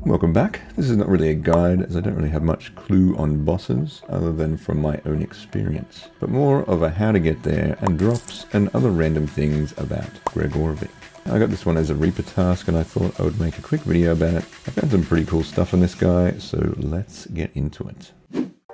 Welcome back. This is not really a guide as I don't really have much clue on bosses other than from my own experience, but more of a how to get there and drops and other random things about Gregorovic. I got this one as a Reaper task and I thought I would make a quick video about it. I found some pretty cool stuff on this guy, so let's get into it.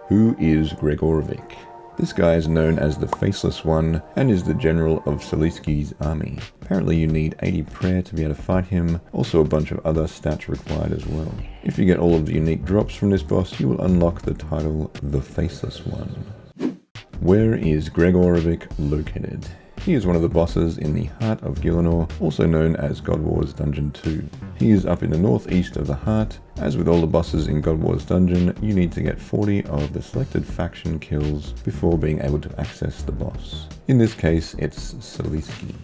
Who is Gregorovic? This guy is known as the Faceless One and is the general of Saliski's army. Apparently you need 80 prayer to be able to fight him, also a bunch of other stats required as well. If you get all of the unique drops from this boss, you will unlock the title The Faceless One. Where is Gregorovic located? He is one of the bosses in the Heart of Gielinor, also known as God Wars Dungeon 2. He is up in the northeast of the Heart. As with all the bosses in God Wars Dungeon, you need to get 40 of the selected faction kills before being able to access the boss. In this case, it's Saliski.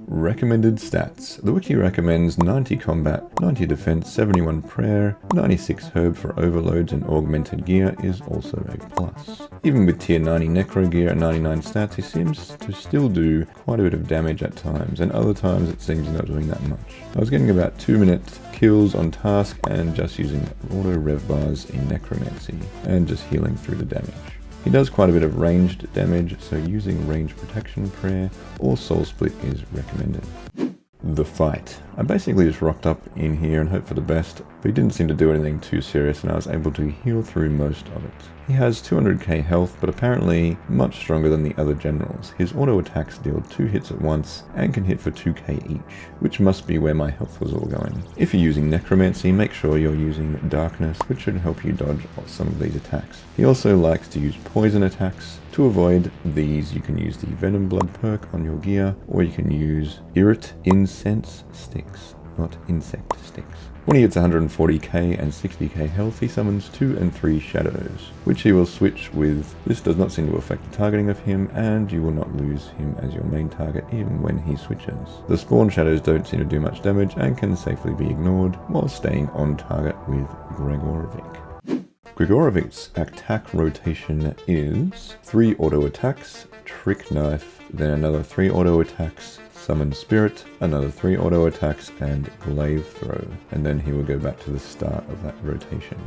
Recommended stats. The wiki recommends 90 combat, 90 defense, 71 prayer, 96 herb for overloads and augmented gear is also a plus. Even with tier 90 necro gear and 99 stats, he seems to still do quite a bit of damage at times, and other times it seems not doing that much. I was getting about 2-minute kills on task and just using auto rev bars in necromancy and just healing through the damage. He does quite a bit of ranged damage, so using range protection prayer or soul split is recommended. The fight. I basically just rocked up in here and hoped for the best, but he didn't seem to do anything too serious and I was able to heal through most of it. He has 200k health, but apparently much stronger than the other generals. His auto attacks deal 2 hits at once and can hit for 2k each, which must be where my health was all going. If you're using necromancy, make sure you're using darkness, which should help you dodge some of these attacks. He also likes to use poison attacks. To avoid these, you can use the Venom Blood perk on your gear, or you can use Irrit Incense Sticks, not Insect Sticks. When he hits 140k and 60k health, he summons 2 and 3 shadows, which he will switch with. This does not seem to affect the targeting of him, and you will not lose him as your main target even when he switches. The spawn shadows don't seem to do much damage and can safely be ignored while staying on target with Gregorovic. Gregorovic's attack rotation is 3 auto attacks, trick knife, then another 3 auto attacks, summon spirit, another 3 auto attacks, and glaive throw, and then he will go back to the start of that rotation.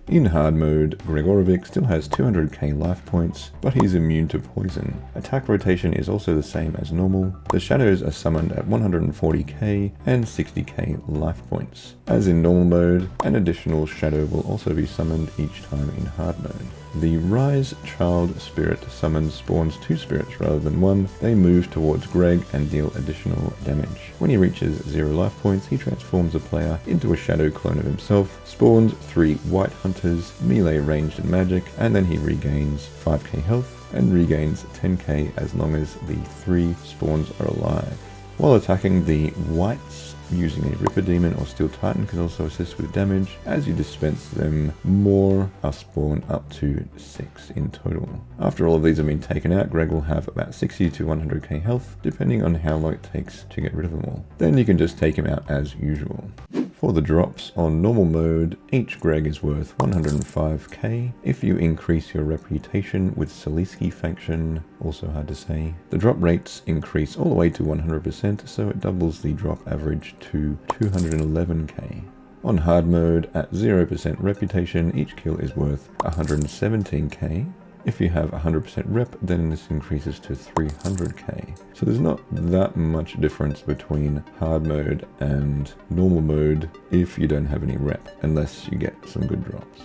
In hard mode, Gregorovic still has 200k life points, but he's immune to poison. Attack rotation is also the same as normal. The shadows are summoned at 140k and 60k life points. As in normal mode, an additional shadow will also be summoned each time in hard mode. The Rise Child Spirit summons spawns 2 spirits rather than 1. They move towards Greg and deal additional damage. When he reaches 0 life points, he transforms the player into a shadow clone of himself, spawns 3 white hunters, melee ranged and magic, and then he regains 5k health and regains 10k as long as the 3 spawns are alive. While attacking the whites, using a Ripper Demon or Steel Titan can also assist with damage. As you dispense them, more are spawned up to 6 in total. After all of these have been taken out, Greg will have about 60 to 100k health, depending on how long it takes to get rid of them all. Then you can just take him out as usual. For the drops, on normal mode, each Greg is worth 105k. If you increase your reputation with Saliski faction, also hard to say, the drop rates increase all the way to 100%, so it doubles the drop average to 211k. On hard mode, at 0% reputation, each kill is worth 117k. If you have 100% rep, then this increases to 300k. So there's not that much difference between hard mode and normal mode if you don't have any rep, unless you get some good drops.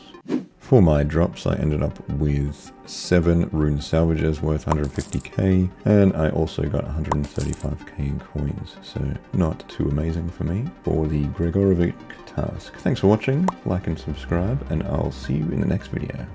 For my drops, I ended up with 7 rune salvages worth 150k, and I also got 135k in coins, so not too amazing for me for the Gregorovic task. Thanks for watching, like and subscribe, and I'll see you in the next video.